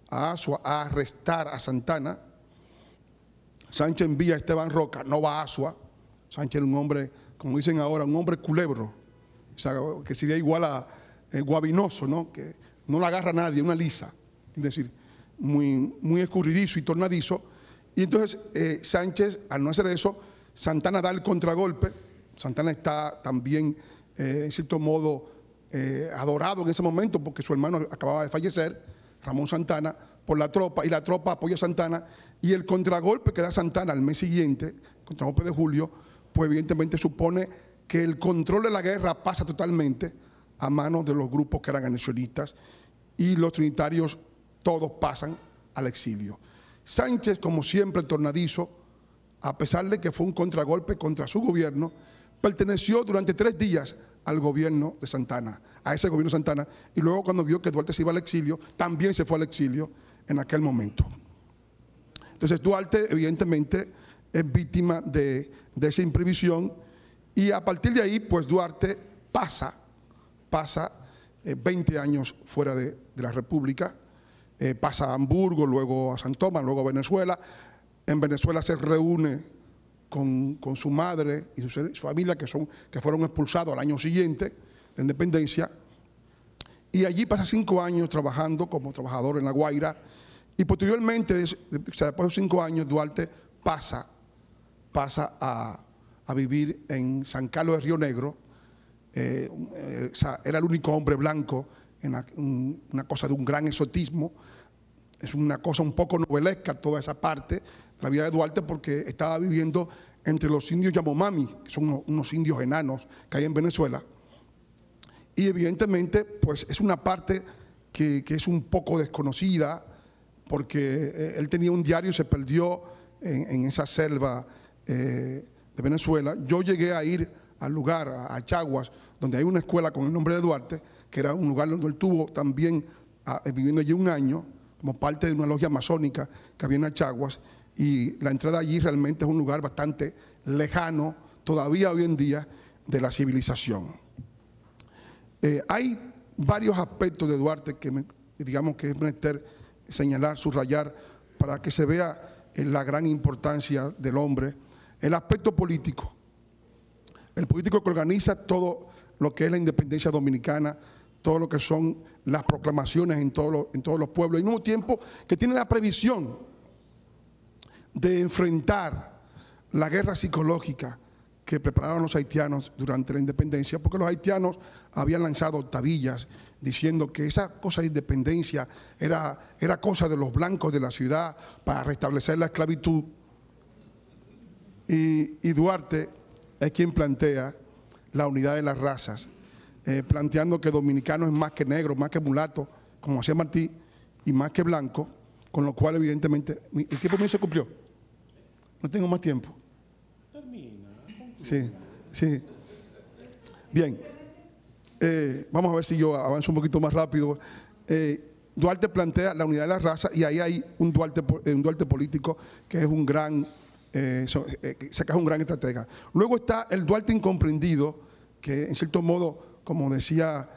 Azua a arrestar a Santana. Sánchez envía a Esteban Roca, no va a Azua. Sánchez era un hombre, como dicen ahora, un hombre culebro, o sea, que sería igual a guabinoso, ¿no? Que no la agarra nadie, una lisa, es decir, muy escurridizo y tornadizo. Y entonces Sánchez, al no hacer eso, Santana da el contragolpe. Santana está también, en cierto modo, adorado en ese momento porque su hermano acababa de fallecer, Ramón Santana, por la tropa, y la tropa apoya a Santana, y el contragolpe que da Santana al mes siguiente, el contragolpe de julio, pues evidentemente supone que el control de la guerra pasa totalmente a manos de los grupos que eran anexionistas, y los trinitarios todos pasan al exilio. Sánchez, como siempre, el tornadizo, a pesar de que fue un contragolpe contra su gobierno, perteneció durante 3 días al gobierno de Santana, a ese gobierno de Santana, y luego cuando vio que Duarte se iba al exilio, también se fue al exilio en aquel momento. Entonces Duarte evidentemente es víctima de esa imprevisión, y a partir de ahí pues Duarte pasa 20 años fuera de la República, pasa a Hamburgo, luego a San Tomás, luego a Venezuela. En Venezuela se reúne con su madre y su familia, que fueron expulsados al año siguiente de la independencia, y allí pasa 5 años trabajando como trabajador en La Guaira, y posteriormente, después de 5 años, Duarte pasa a vivir en San Carlos de Río Negro. Era el único hombre blanco, en una cosa de un gran exotismo. Es una cosa un poco novelesca toda esa parte de la vida de Duarte, porque estaba viviendo entre los indios Yanomami, que son unos indios enanos que hay en Venezuela. Y evidentemente pues es una parte que es un poco desconocida, porque él tenía un diario y se perdió en esa selva de Venezuela. Yo llegué a ir al lugar, a Chaguas, donde hay una escuela con el nombre de Duarte, que era un lugar donde él estuvo también viviendo allí 1 año, como parte de una logia masónica que había en Chaguas, y la entrada allí realmente es un lugar bastante lejano, todavía hoy en día, de la civilización. Hay varios aspectos de Duarte que digamos que es menester señalar, subrayar, para que se vea la gran importancia del hombre. El aspecto político. El político que organiza todo lo que es la independencia dominicana, todo lo que son las proclamaciones en todos los pueblos, y al mismo tiempo que tiene la previsión de enfrentar la guerra psicológica que preparaban los haitianos durante la independencia, porque los haitianos habían lanzado tabillas diciendo que esa cosa de independencia era cosa de los blancos de la ciudad para restablecer la esclavitud. Y Duarte es quien plantea la unidad de las razas, planteando que dominicano es más que negro, más que mulato, como hacía Martí, y más que blanco, con lo cual evidentemente el tiempo mío se cumplió. No tengo más tiempo. Termina. Sí, sí. Bien. Vamos a ver si yo avanzo un poquito más rápido. Duarte plantea la unidad de la raza y ahí hay un Duarte político que es un gran, un gran estratega. Luego está el Duarte incomprendido, que en cierto modo, como decía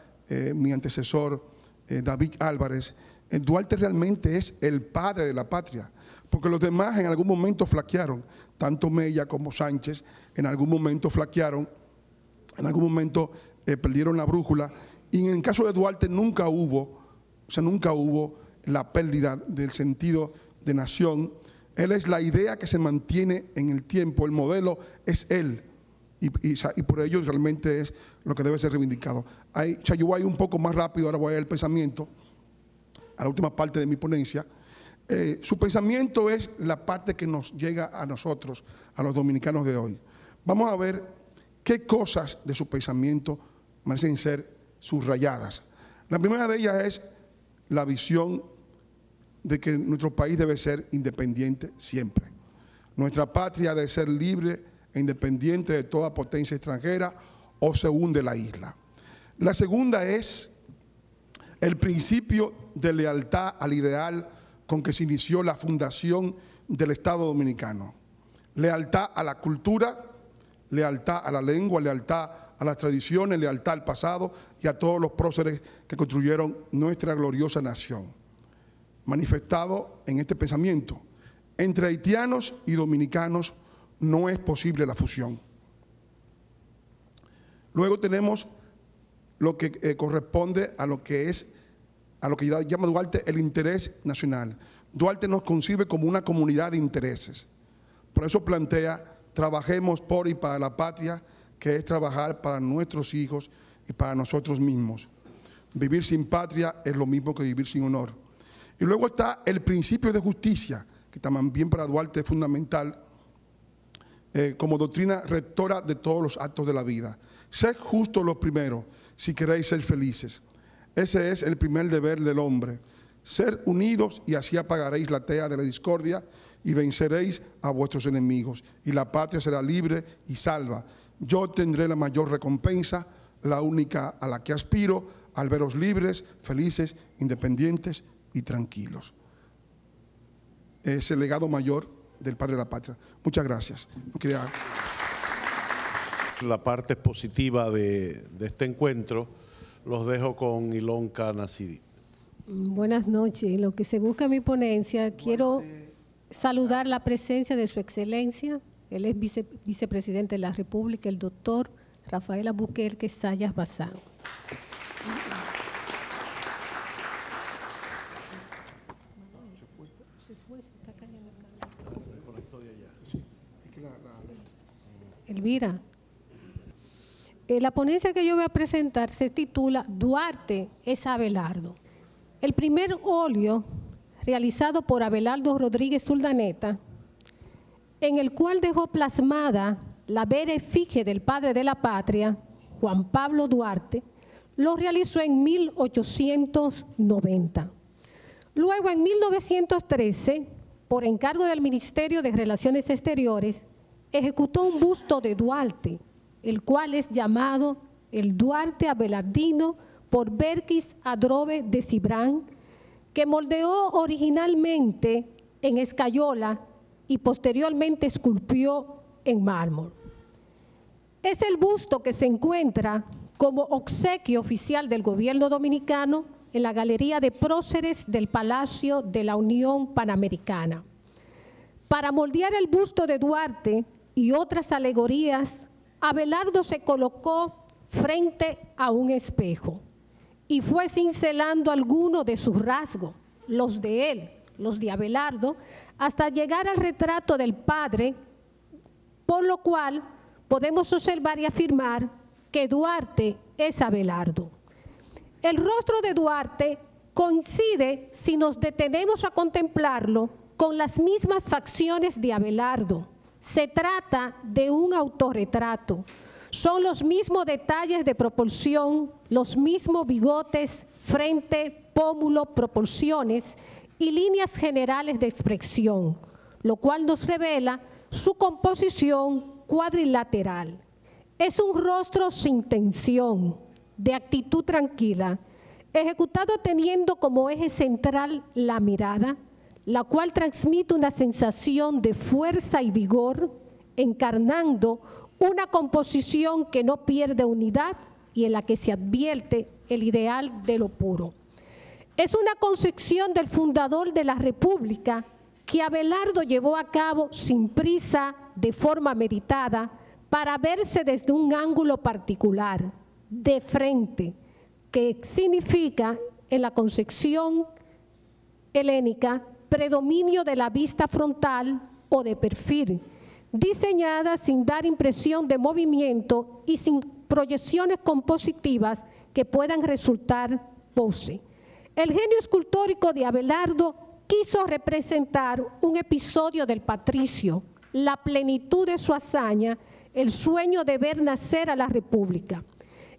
mi antecesor David Álvarez, Duarte realmente es el padre de la patria, porque los demás en algún momento flaquearon, tanto Mella como Sánchez en algún momento flaquearon, en algún momento perdieron la brújula, y en el caso de Duarte nunca hubo la pérdida del sentido de nación. Él es la idea que se mantiene en el tiempo, el modelo es él, y por ello realmente es lo que debe ser reivindicado. Yo voy un poco más rápido, ahora voy al pensamiento, a la última parte de mi ponencia. Su pensamiento es la parte que nos llega a nosotros, a los dominicanos de hoy. Vamos a ver qué cosas de su pensamiento merecen ser subrayadas. La primera de ellas es la visión de que nuestro país debe ser independiente siempre. Nuestra patria debe ser libre e independiente de toda potencia extranjera o se hunde la isla. La segunda es el principio de lealtad al ideal con que se inició la fundación del Estado Dominicano. Lealtad a la cultura, lealtad a la lengua, lealtad a las tradiciones, lealtad al pasado y a todos los próceres que construyeron nuestra gloriosa nación. Manifestado en este pensamiento, entre haitianos y dominicanos no es posible la fusión. Luego tenemos lo que corresponde a lo que llama Duarte el interés nacional. Duarte nos concibe como una comunidad de intereses. Por eso plantea, trabajemos por y para la patria, que es trabajar para nuestros hijos y para nosotros mismos. Vivir sin patria es lo mismo que vivir sin honor. Y luego está el principio de justicia, que también para Duarte es fundamental, como doctrina rectora de todos los actos de la vida. Sed justos los primeros, si queréis ser felices. Ese es el primer deber del hombre. Ser unidos y así apagaréis la tea de la discordia y venceréis a vuestros enemigos. Y la patria será libre y salva. Yo tendré la mayor recompensa, la única a la que aspiro, al veros libres, felices, independientes y tranquilos. Es el legado mayor del padre de la patria. Muchas gracias. La parte positiva de este encuentro los dejo con Ilonka Nasidi. Buenas noches. Lo que se busca en mi ponencia, quiero saludar la presencia de Su Excelencia. Él es vicepresidente de la República, el doctor Rafael Albuquerque Sayas Bazán. Elvira. La ponencia que yo voy a presentar se titula Duarte es Abelardo. El primer óleo realizado por Abelardo Rodríguez Urdaneta, en el cual dejó plasmada la vera efigie del padre de la patria, Juan Pablo Duarte, lo realizó en 1890. Luego, en 1913, por encargo del Ministerio de Relaciones Exteriores, ejecutó un busto de Duarte, el cual es llamado el Duarte Abelardino por Berkis Adrobe de Cibrán, que moldeó originalmente en escayola y posteriormente esculpió en mármol. Es el busto que se encuentra como obsequio oficial del gobierno dominicano en la Galería de Próceres del Palacio de la Unión Panamericana. Para moldear el busto de Duarte y otras alegorías, Abelardo se colocó frente a un espejo y fue cincelando algunos de sus rasgos, los de él, los de Abelardo, hasta llegar al retrato del padre, por lo cual podemos observar y afirmar que Duarte es Abelardo. El rostro de Duarte coincide, si nos detenemos a contemplarlo, con las mismas facciones de Abelardo. Se trata de un autorretrato. Son los mismos detalles de proporción, los mismos bigotes, frente, pómulo, proporciones y líneas generales de expresión, lo cual nos revela su composición cuadrilateral. Es un rostro sin tensión, de actitud tranquila, ejecutado teniendo como eje central la mirada, la cual transmite una sensación de fuerza y vigor, encarnando una composición que no pierde unidad y en la que se advierte el ideal de lo puro. Es una concepción del fundador de la República que Abelardo llevó a cabo sin prisa, de forma meditada, para verse desde un ángulo particular, de frente, que significa en la concepción helénica predominio de la vista frontal o de perfil, diseñada sin dar impresión de movimiento y sin proyecciones compositivas que puedan resultar pose. El genio escultórico de Abelardo quiso representar un episodio del patricio, la plenitud de su hazaña, el sueño de ver nacer a la República.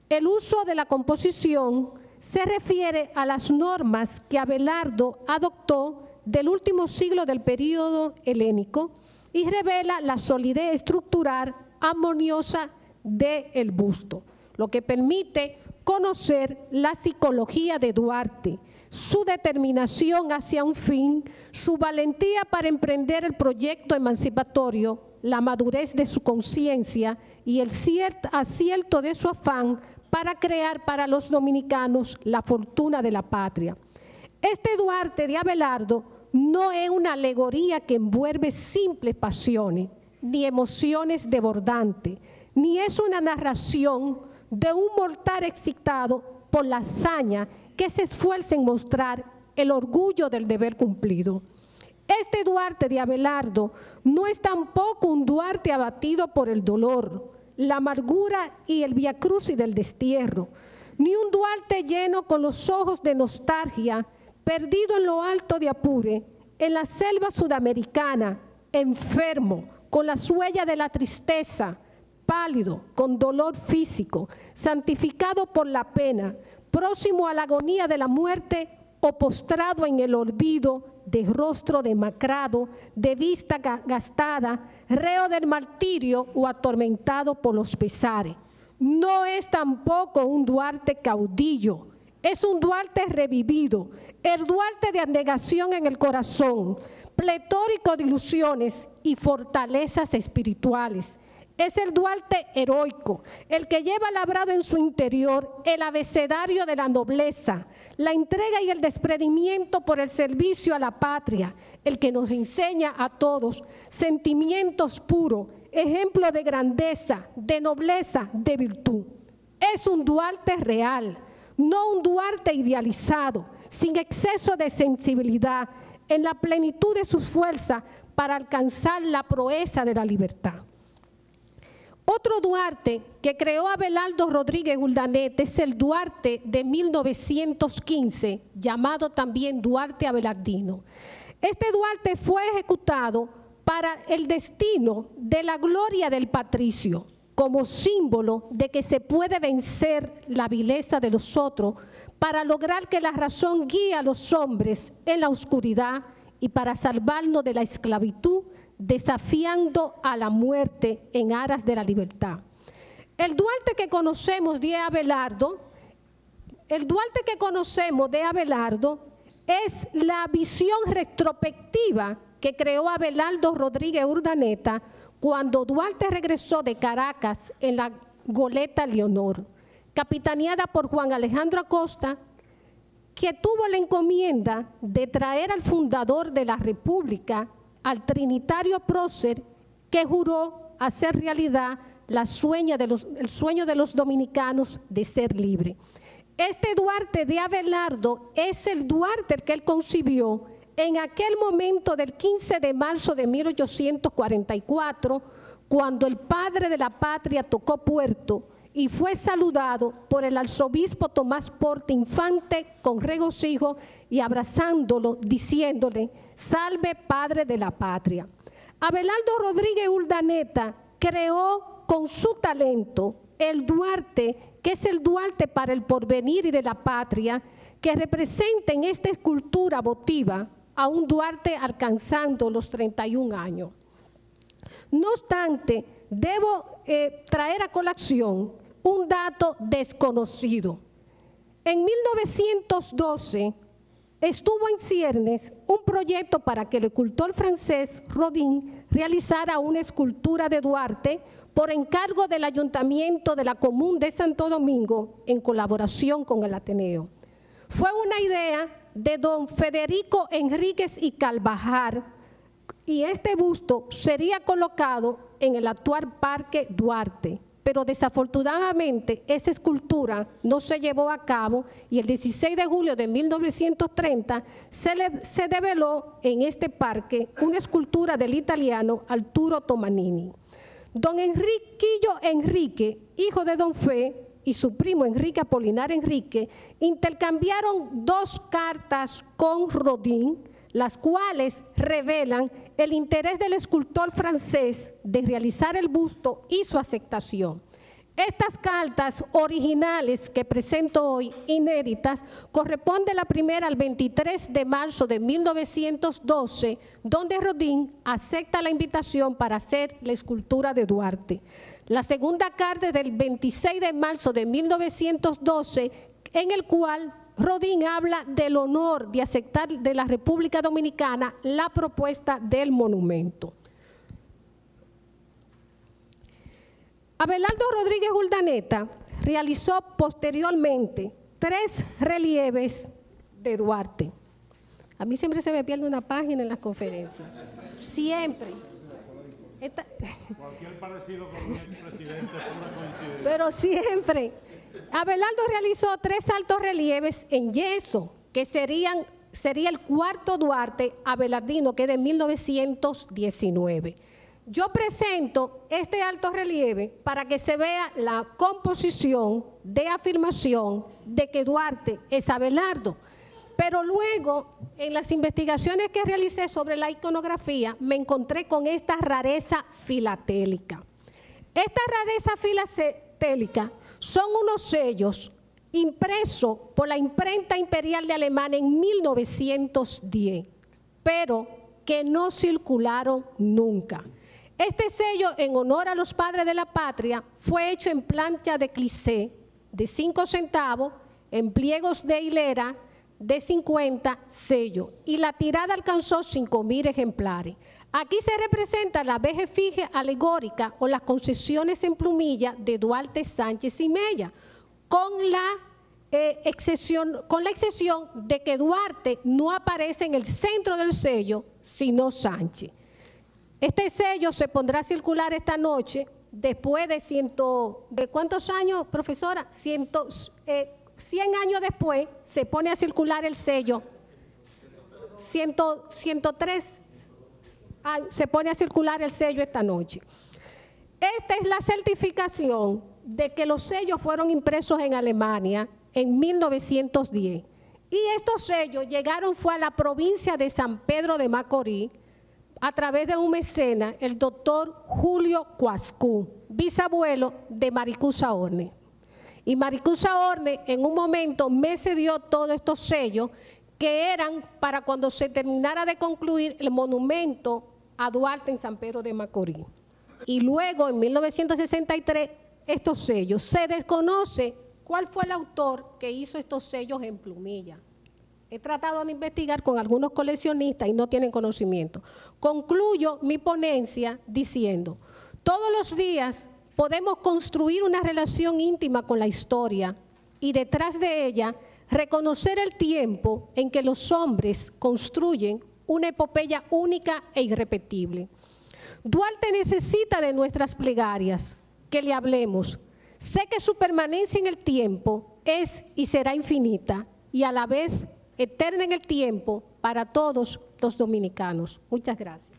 El uso de la composición se refiere a las normas que Abelardo adoptó del último siglo del período helénico y revela la solidez estructural armoniosa del busto, lo que permite conocer la psicología de Duarte, su determinación hacia un fin, su valentía para emprender el proyecto emancipatorio, la madurez de su conciencia y el acierto de su afán para crear para los dominicanos la fortuna de la patria. Este Duarte de Abelardo no es una alegoría que envuelve simples pasiones, ni emociones desbordantes, ni es una narración de un mortal excitado por la hazaña que se esfuerza en mostrar el orgullo del deber cumplido. Este Duarte de Abelardo no es tampoco un Duarte abatido por el dolor, la amargura y el viacrucis del destierro, ni un Duarte lleno con los ojos de nostalgia, perdido en lo alto de Apure, en la selva sudamericana, enfermo, con las huellas de la tristeza, pálido, con dolor físico, santificado por la pena, próximo a la agonía de la muerte o postrado en el olvido, de rostro demacrado, de vista gastada, reo del martirio o atormentado por los pesares. No es tampoco un Duarte caudillo, es un Duarte revivido, el Duarte de abnegación en el corazón, pletórico de ilusiones y fortalezas espirituales. Es el Duarte heroico, el que lleva labrado en su interior el abecedario de la nobleza, la entrega y el desprendimiento por el servicio a la patria, el que nos enseña a todos sentimientos puros, ejemplo de grandeza, de nobleza, de virtud. Es un Duarte real, no un Duarte idealizado, sin exceso de sensibilidad, en la plenitud de sus fuerzas para alcanzar la proeza de la libertad. Otro Duarte que creó Abelardo Rodríguez Urdaneta es el Duarte de 1915, llamado también Duarte abelardino. Este Duarte fue ejecutado para el destino de la gloria del patricio, como símbolo de que se puede vencer la vileza de los otros para lograr que la razón guíe a los hombres en la oscuridad y para salvarnos de la esclavitud, desafiando a la muerte en aras de la libertad. El Duarte que conocemos de Abelardo, es la visión retrospectiva que creó Abelardo Rodríguez Urdaneta cuando Duarte regresó de Caracas en la goleta Leonor, capitaneada por Juan Alejandro Acosta, que tuvo la encomienda de traer al fundador de la República, al trinitario prócer, que juró hacer realidad el sueño de los dominicanos de ser libre. Este Duarte de Abelardo es el Duarte que él concibió en aquel momento del 15 de marzo de 1844, cuando el padre de la patria tocó puerto y fue saludado por el arzobispo Tomás Porte Infante con regocijo y abrazándolo, diciéndole: salve padre de la patria. Abelardo Rodríguez Urdaneta creó con su talento, el Duarte, que es el Duarte para el porvenir y de la patria, que representa en esta escultura votiva a un Duarte alcanzando los 31 años. No obstante, debo traer a colación un dato desconocido. En 1912 estuvo en ciernes un proyecto para que el escultor francés Rodin realizara una escultura de Duarte por encargo del Ayuntamiento de la Comuna de Santo Domingo en colaboración con el Ateneo. Fue una idea de don Federico Enríquez y Carvajal, y este busto sería colocado en el actual Parque Duarte, pero desafortunadamente esa escultura no se llevó a cabo y el 16 de julio de 1930 se develó en este parque una escultura del italiano Arturo Tomanini. Don Enriquillo Enrique, hijo de don Fe, y su primo Enrique Apolinar Enrique intercambiaron 2 cartas con Rodin, las cuales revelan el interés del escultor francés de realizar el busto y su aceptación. Estas cartas originales que presento hoy, inéditas, corresponde la primera al 23 de marzo de 1912, donde Rodin acepta la invitación para hacer la escultura de Duarte. La segunda carta es del 26 de marzo de 1912, en el cual Rodin habla del honor de aceptar de la República Dominicana la propuesta del monumento. Abelardo Rodríguez Urdaneta realizó posteriormente 3 relieves de Duarte. A mí siempre se me pierde una página en las conferencias. Siempre. Cualquier parecido con un expresidente es pura coincidencia. Pero siempre. Abelardo realizó 3 altos relieves en yeso, que sería el cuarto Duarte abelardino, que es de 1919. Yo presento este alto relieve para que se vea la composición de afirmación de que Duarte es Abelardo. Pero luego, en las investigaciones que realicé sobre la iconografía, me encontré con esta rareza filatélica. Esta rareza filatélica son unos sellos impresos por la imprenta imperial de Alemania en 1910, pero que no circularon nunca. Este sello, en honor a los padres de la patria, fue hecho en plancha de cliché de 5 centavos, en pliegos de hilera de 50 sellos, y la tirada alcanzó 5.000 ejemplares. Aquí se representa la vez efigie alegórica o las concesiones en plumilla de Duarte, Sánchez y Mella, con la excepción de que Duarte no aparece en el centro del sello, sino Sánchez. Este sello se pondrá a circular esta noche, después de ¿cuántos años, profesora? 100 años después se pone a circular el sello, 103 se pone a circular el sello esta noche. Esta es la certificación de que los sellos fueron impresos en Alemania en 1910. Y estos sellos fue a la provincia de San Pedro de Macorís a través de un mecenas, el doctor Julio Cuascú, bisabuelo de Maricusa Orne. Y Maricusa Orne en un momento me cedió todos estos sellos que eran para cuando se terminara de concluir el monumento a Duarte en San Pedro de Macorís. Y luego, en 1963, estos sellos. Se desconoce cuál fue el autor que hizo estos sellos en plumilla. He tratado de investigar con algunos coleccionistas y no tienen conocimiento. Concluyo mi ponencia diciendo, todos los días podemos construir una relación íntima con la historia y detrás de ella reconocer el tiempo en que los hombres construyen una epopeya única e irrepetible. Duarte necesita de nuestras plegarias, que le hablemos. Sé que su permanencia en el tiempo es y será infinita y a la vez eterna en el tiempo para todos los dominicanos. Muchas gracias.